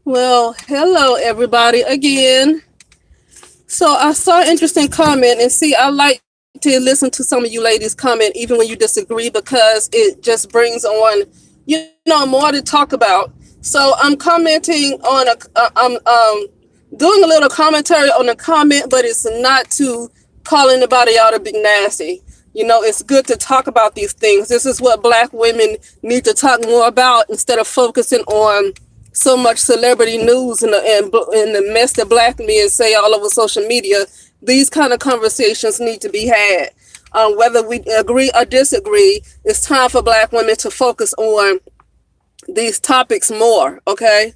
Well, hello everybody again. So I saw an interesting comment, and see, I like to listen to some of you ladies comment even when you disagree, because it just brings on, more to talk about. So I'm commenting on I'm doing a little commentary on the comment, but it's not to call anybody out or be nasty. It's good to talk about these things. This is what Black women need to talk more about instead of focusing on so much celebrity news and the mess that Black men say all over social media. These kind of conversations need to be had. Whether we agree or disagree, it's time for Black women to focus on these topics more, okay?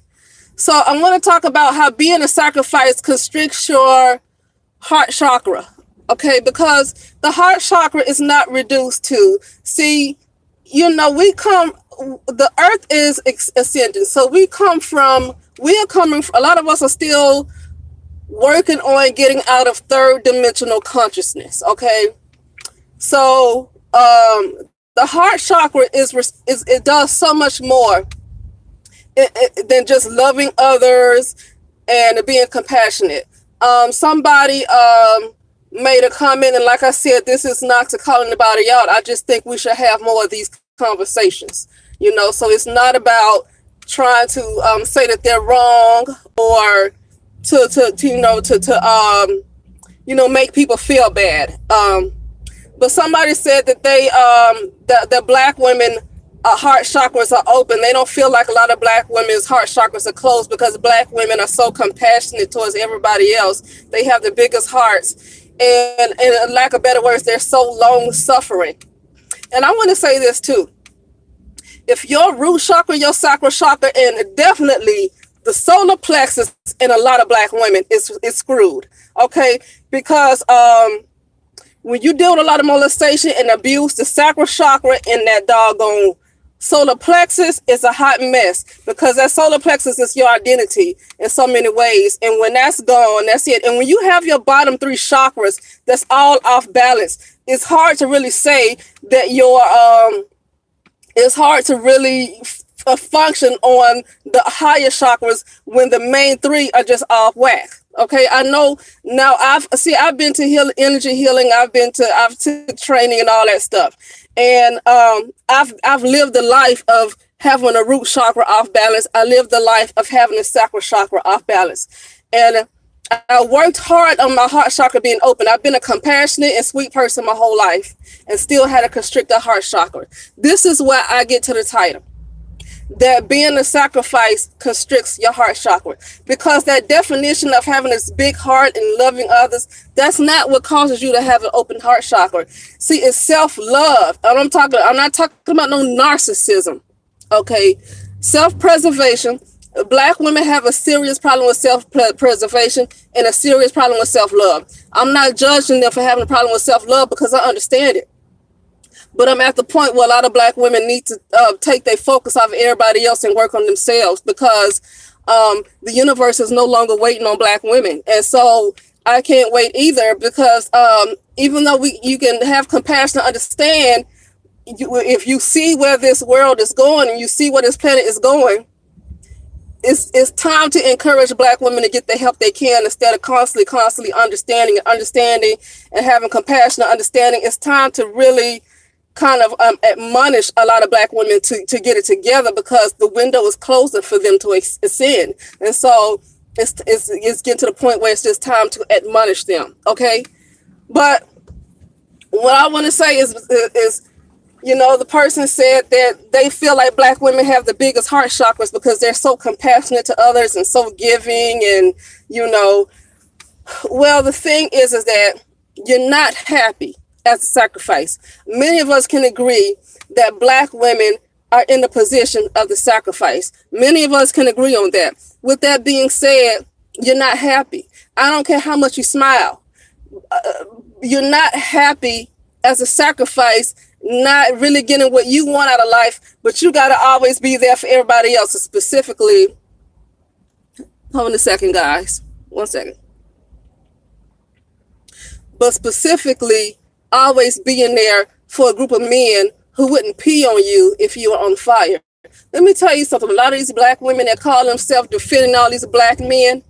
So I want to talk about how being a sacrifice constricts your heart chakra, okay? Because the heart chakra is not reduced to, see, the earth is ascending. So we are coming, a lot of us are still working on getting out of third dimensional consciousness, okay? So the heart chakra is it does so much more than just loving others and being compassionate. Somebody made a comment, and like I said, this is not to call anybody out. I just think we should have more of these conversations. So it's not about trying to say that they're wrong, or to make people feel bad. But somebody said that the Black women heart chakras are open. They don't feel like a lot of Black women's heart chakras are closed because Black women are so compassionate towards everybody else. They have the biggest hearts, and in lack of better words, they're so long suffering. And I want to say this too: if your root chakra, your sacral chakra, and definitely the solar plexus in a lot of Black women is screwed, okay? Because when you deal with a lot of molestation and abuse, the sacral chakra and that doggone solar plexus is a hot mess, because that solar plexus is your identity in so many ways. And when that's gone, that's it. And when you have your bottom three chakras that's all off balance, it's hard to really say that it's hard to really function on the higher chakras when the main three are just off whack. Okay, I know now. I've been to energy healing. I've took training and all that stuff, and I've lived the life of having a root chakra off balance. I lived the life of having a sacral chakra off balance, and I worked hard on my heart chakra being open. I've been a compassionate and sweet person my whole life, and still had a constricted heart chakra. This is where I get to the title, that being a sacrifice constricts your heart chakra, because that definition of having this big heart and loving others, that's not what causes you to have an open heart chakra. See, it's self-love. I'm not talking about no narcissism, okay? Self-preservation. Black women have a serious problem with self-preservation and a serious problem with self-love. I'm not judging them for having a problem with self-love, because I understand it. But I'm at the point where a lot of Black women need to take their focus off of everybody else and work on themselves, because the universe is no longer waiting on Black women. And so I can't wait either, because even though you can have compassion and understand, if you see where this world is going and you see where this planet is going, it's time to encourage Black women to get the help they can, instead of constantly understanding and having compassion and understanding. It's time to really kind of admonish a lot of Black women to get it together, because the window is closing for them to ascend. And so it's getting to the point where it's just time to admonish them, okay? But what I want to say is the person said that they feel like Black women have the biggest heart chakras because they're so compassionate to others and so giving, and well, the thing is that you're not happy as a sacrifice. Many of us can agree that Black women are in the position of the sacrifice. Many of us can agree on that. With that being said, you're not happy. I don't care how much you smile. You're not happy as a sacrifice, not really getting what you want out of life, but you got to always be there for everybody else. Specifically, hold on a second, guys. 1 second. But specifically, always being there for a group of men who wouldn't pee on you if you were on fire. Let me tell you something. A lot of these black women that call themselves defending all these black men,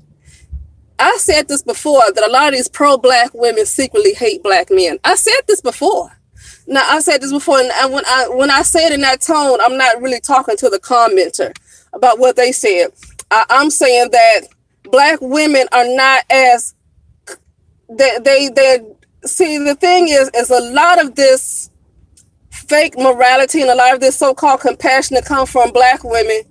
I said this before, that a lot of these pro-black women secretly hate black men. I said this before. Now, I said this before, and when I say it in that tone, I'm not really talking to the commenter about what they said. I'm saying that black women are not as, they see, the thing is a lot of this fake morality and a lot of this so-called compassion that comes from black women,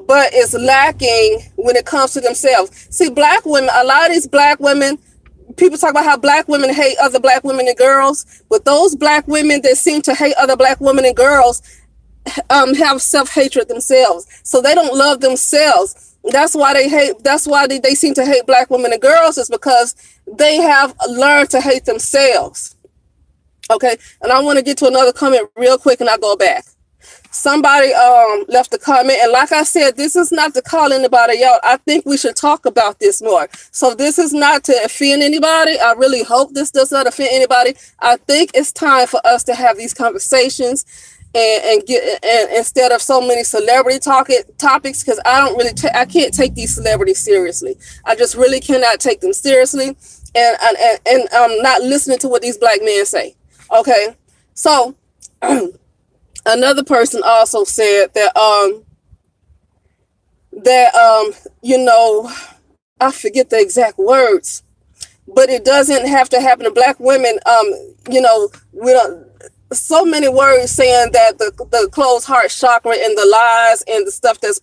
but it's lacking when it comes to themselves. See, black women, a lot of these black women, people talk about how black women hate other black women and girls, but those black women that seem to hate other black women and girls have self-hatred themselves. So they don't love themselves. That's why they seem to hate black women and girls, is because they have learned to hate themselves. Okay, and I want to get to another comment real quick and I'll go back. Somebody left a comment, and like I said, this is not to call anybody out. I think we should talk about this more. So this is not to offend anybody. I really hope this does not offend anybody. I think it's time for us to have these conversations and instead of so many celebrity topics, because I can't take these celebrities seriously. I just really cannot take them seriously, and I'm not listening to what these black men say. Okay, so another person also said that you know, I forget the exact words, but it doesn't have to happen to black women. You know, we don't, so many words saying that the closed heart chakra and the lies and the stuff that's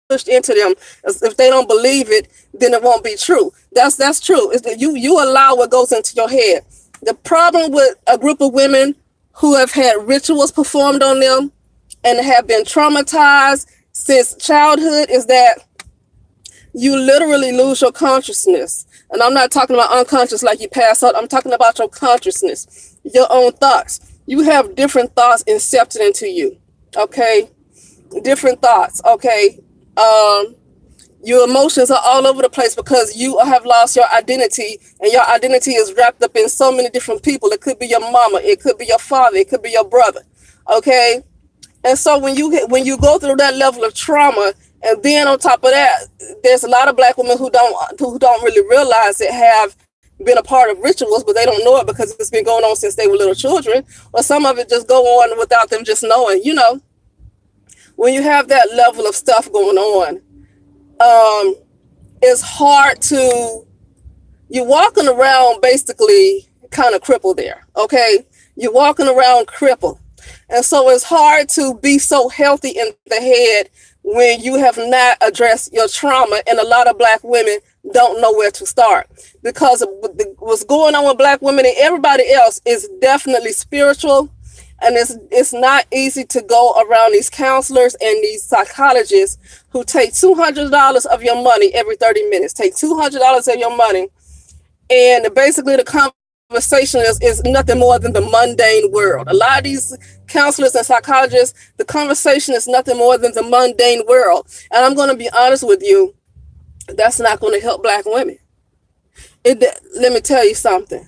pushed into them, if they don't believe it, then it won't be true. That's true. Is that you allow what goes into your head. The problem with a group of women who have had rituals performed on them and have been traumatized since childhood is that you literally lose your consciousness. And I'm not talking about unconscious like you pass out. I'm talking about your consciousness, your own thoughts. You have different thoughts incepted into you, okay? Different thoughts, okay? Your emotions are all over the place because you have lost your identity, and your identity is wrapped up in so many different people. It could be your mama, it could be your father, it could be your brother, okay? And so when you go through that level of trauma, and then on top of that, there's a lot of black women who don't really realize it have been a part of rituals, but they don't know it because it's been going on since they were little children, or some of it just go on without them just knowing. You know, when you have that level of stuff going on, it's hard to, you're walking around basically kind of crippled there, okay? You're walking around crippled. And so it's hard to be so healthy in the head when you have not addressed your trauma, and a lot of black women don't know where to start, because what's going on with black women and everybody else is definitely spiritual. And it's not easy to go around these counselors and these psychologists who take $200 of your money every 30 minutes, take $200 of your money. And basically the conversation is nothing more than the mundane world. A lot of these counselors and psychologists, the conversation is nothing more than the mundane world. And I'm going to be honest with you, that's not going to help black women. Let me tell you something.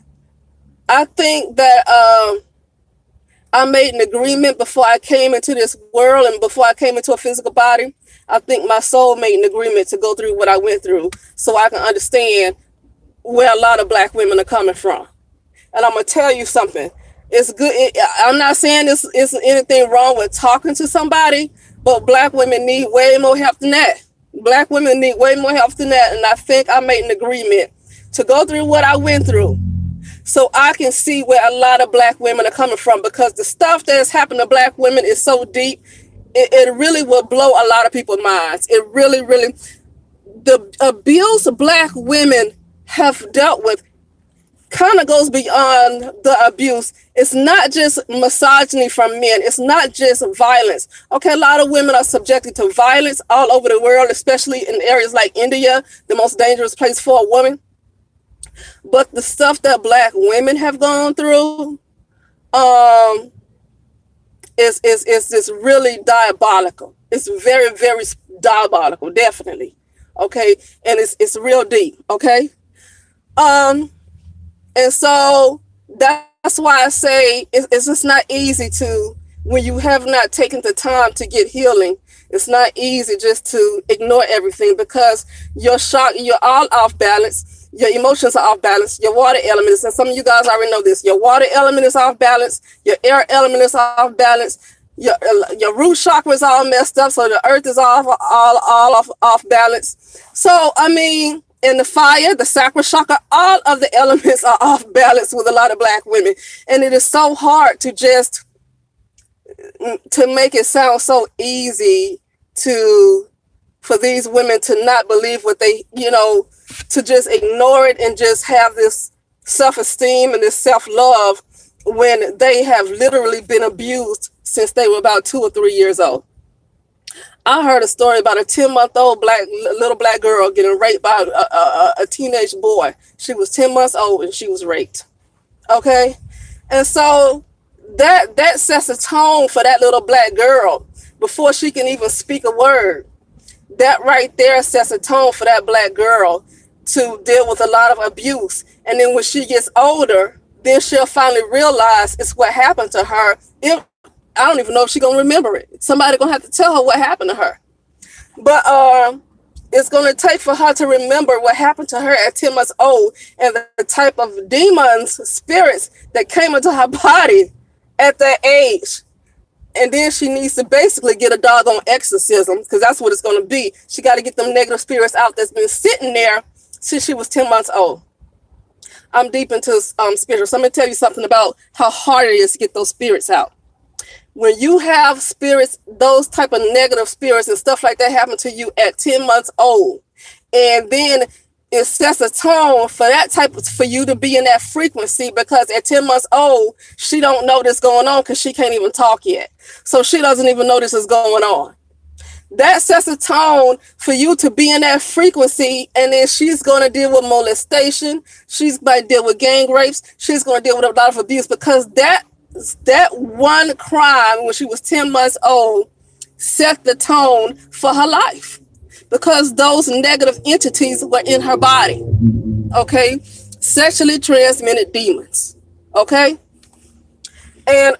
I think that I made an agreement before I came into this world and before I came into a physical body. I think my soul made an agreement to go through what I went through so I can understand where a lot of black women are coming from. And I'm going to tell you something. It's good. I'm not saying this is anything wrong with talking to somebody, but black women need way more help than that. Black women need way more help than that. And I think I made an agreement to go through what I went through so I can see where a lot of black women are coming from, because the stuff that has happened to black women is so deep, it really will blow a lot of people's minds. It really, really, the abuse black women have dealt with kind of goes beyond the abuse. It's not just misogyny from men. It's not just violence. Okay, a lot of women are subjected to violence all over the world, especially in areas like India, the most dangerous place for a woman. But the stuff that black women have gone through is just really diabolical. It's very, very diabolical, definitely. Okay, and it's real deep. Okay, and so that's why I say it's just not easy to when you have not taken the time to get healing, it's not easy just to ignore everything, because you're all off balance. Your emotions are off balance. Your water element is, and some of you guys already know this, your water element is off balance. Your air element is off balance. Your root chakra is all messed up. So the earth is off balance. So, I mean, in the fire, the sacral chakra, all of the elements are off balance with a lot of Black women. And it is so hard to make it sound so easy for these women to not believe what they, to just ignore it and just have this self-esteem and this self-love when they have literally been abused since they were about 2 or 3 years old. I heard a story about a 10-month-old little black girl getting raped by a teenage boy. She was 10 months old and she was raped. Okay? And so that sets a tone for that little black girl before she can even speak a word. That right there sets a tone for that black girl to deal with a lot of abuse. And then when she gets older, then she'll finally realize it's what happened to her. I don't even know if she's going to remember it. Somebody going to have to tell her what happened to her. But it's going to take for her to remember what happened to her at 10 months old and the type of demons, spirits that came into her body at that age. And then she needs to basically get a doggone exorcism, because that's what it's going to be. She got to get them negative spirits out that's been sitting there since she was 10 months old. I'm deep into spiritual. So I'm going to tell you something about how hard it is to get those spirits out. When you have spirits, those type of negative spirits and stuff like that happen to you at 10 months old, and then it sets a tone for for you to be in that frequency, because at 10 months old, she don't know this going on because she can't even talk yet. So she doesn't even know this is going on. That sets a tone for you to be in that frequency, and then she's going to deal with molestation. She's going to deal with gang rapes. She's going to deal with a lot of abuse, because that one crime when she was 10 months old set the tone for her life, because those negative entities were in her body. Okay? Sexually transmitted demons. Okay? And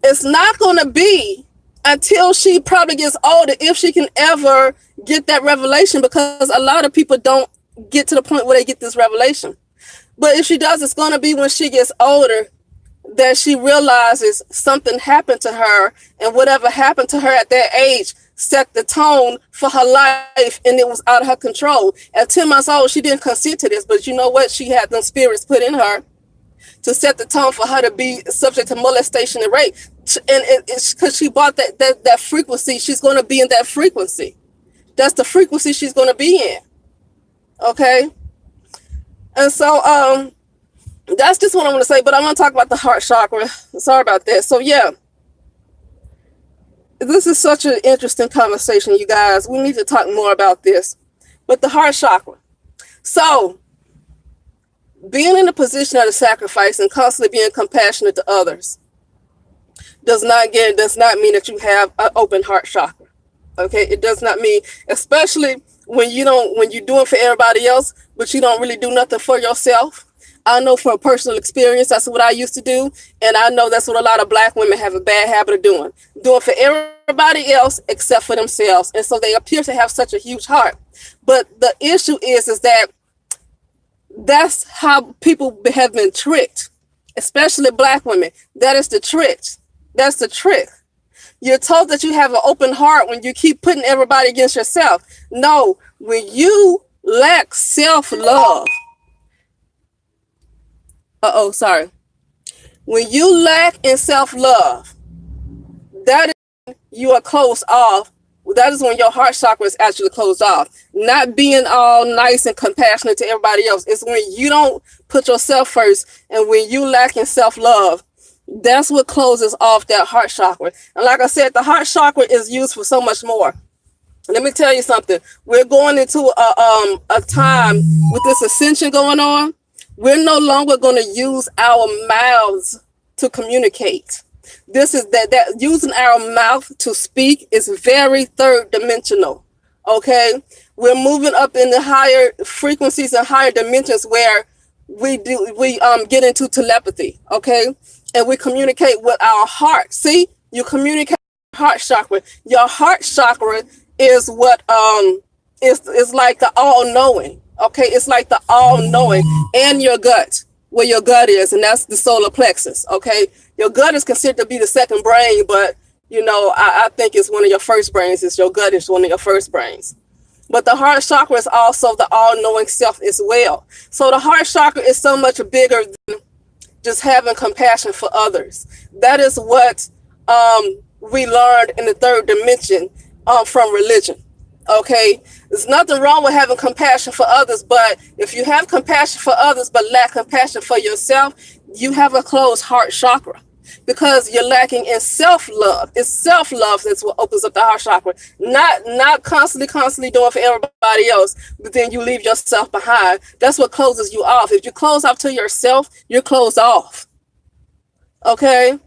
it's not going to be until she probably gets older if she can ever get that revelation, because a lot of people don't get to the point where they get this revelation. But if she does, it's going to be when she gets older that she realizes something happened to her, and whatever happened to her at that age set the tone for her life, and it was out of her control. At 10 months old, she didn't consent to this, but you know what? She had them spirits put in her to set the tone for her to be subject to molestation and rape. And it's because she bought that frequency. She's going to be in that frequency. That's the frequency she's going to be in. Okay? And so, that's just what I want to say, but I'm going to talk about the heart chakra. Sorry about that. So, yeah. This is such an interesting conversation, you guys. We need to talk more about this. But the heart chakra. So, being in a position of the sacrifice and constantly being compassionate to others does not mean that you have an open heart chakra. Okay? It does not mean, especially when you're doing for everybody else, but you don't really do nothing for yourself. I know from personal experience, that's what I used to do. And I know that's what a lot of Black women have a bad habit of doing for everybody else except for themselves. And so they appear to have such a huge heart. But the issue is that that's how people have been tricked, especially Black women. That is the trick. That's the trick. You're told that you have an open heart when you keep putting everybody against yourself. No, when you lack self-love, when you lack in self-love, that is you are closed off. That is when your heart chakra is actually closed off. Not being all nice and compassionate to everybody else. It's when you don't put yourself first, and when you lack in self-love, that's what closes off that heart chakra. And like I said, the heart chakra is used for so much more. Let me tell you something. We're going into a time with this ascension going on. We're no longer going to use our mouths to communicate. This is that using our mouth to speak is very third dimensional. Okay, we're moving up in the higher frequencies and higher dimensions where we get into telepathy. Okay, and we communicate with our heart. See, you communicate with your heart chakra. Your heart chakra is what is like the all knowing. Okay, it's like the all knowing, and your gut, where your gut is, and that's the solar plexus. Okay, your gut is considered to be the second brain, but you know, I think it's one of your first brains. Is your gut is one of your first brains. But the heart chakra is also the all knowing self as well. So the heart chakra is so much bigger than just having compassion for others. That is what we learned in the third dimension from religion. Okay, there's nothing wrong with having compassion for others, but if you have compassion for others but lack compassion for yourself, you have a closed heart chakra, because you're lacking in self-love. It's self-love that's what opens up the heart chakra. Not constantly doing for everybody else, but then you leave yourself behind. That's what closes you off. If you close off to yourself, you're closed off. Okay?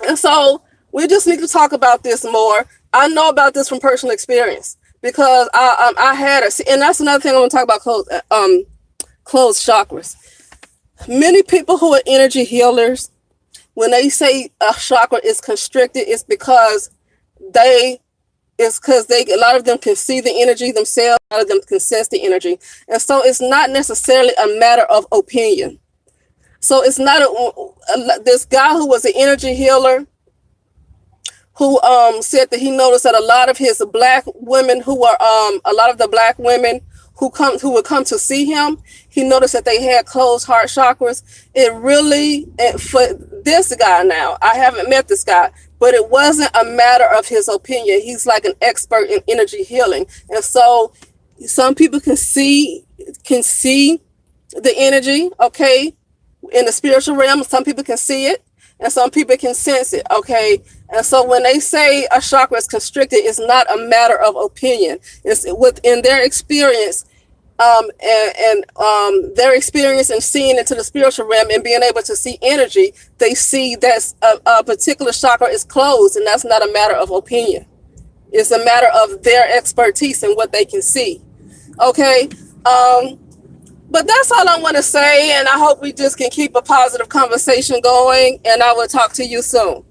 And so we just need to talk about this more. I know about this from personal experience, because I had it. And that's another thing I want to talk about, closed chakras. Many people who are energy healers, when they say a chakra is constricted, it's because a lot of them can see the energy themselves, a lot of them can sense the energy. And so it's not necessarily a matter of opinion. So it's not this guy who was an energy healer who said that he noticed that a lot of his black women who were a lot of the black women who would come to see him, he noticed that they had closed heart chakras. It really, for this guy now, I haven't met this guy, but it wasn't a matter of his opinion. He's like an expert in energy healing. And so some people can see the energy, okay, in the spiritual realm. Some people can see it, and some people can sense it, okay? And so when they say a chakra is constricted, it's not a matter of opinion. It's within their experience, their experience in seeing into the spiritual realm and being able to see energy. They see that a particular chakra is closed, and that's not a matter of opinion. It's a matter of their expertise and what they can see, okay? But that's all I want to say, and I hope we just can keep a positive conversation going, and I will talk to you soon.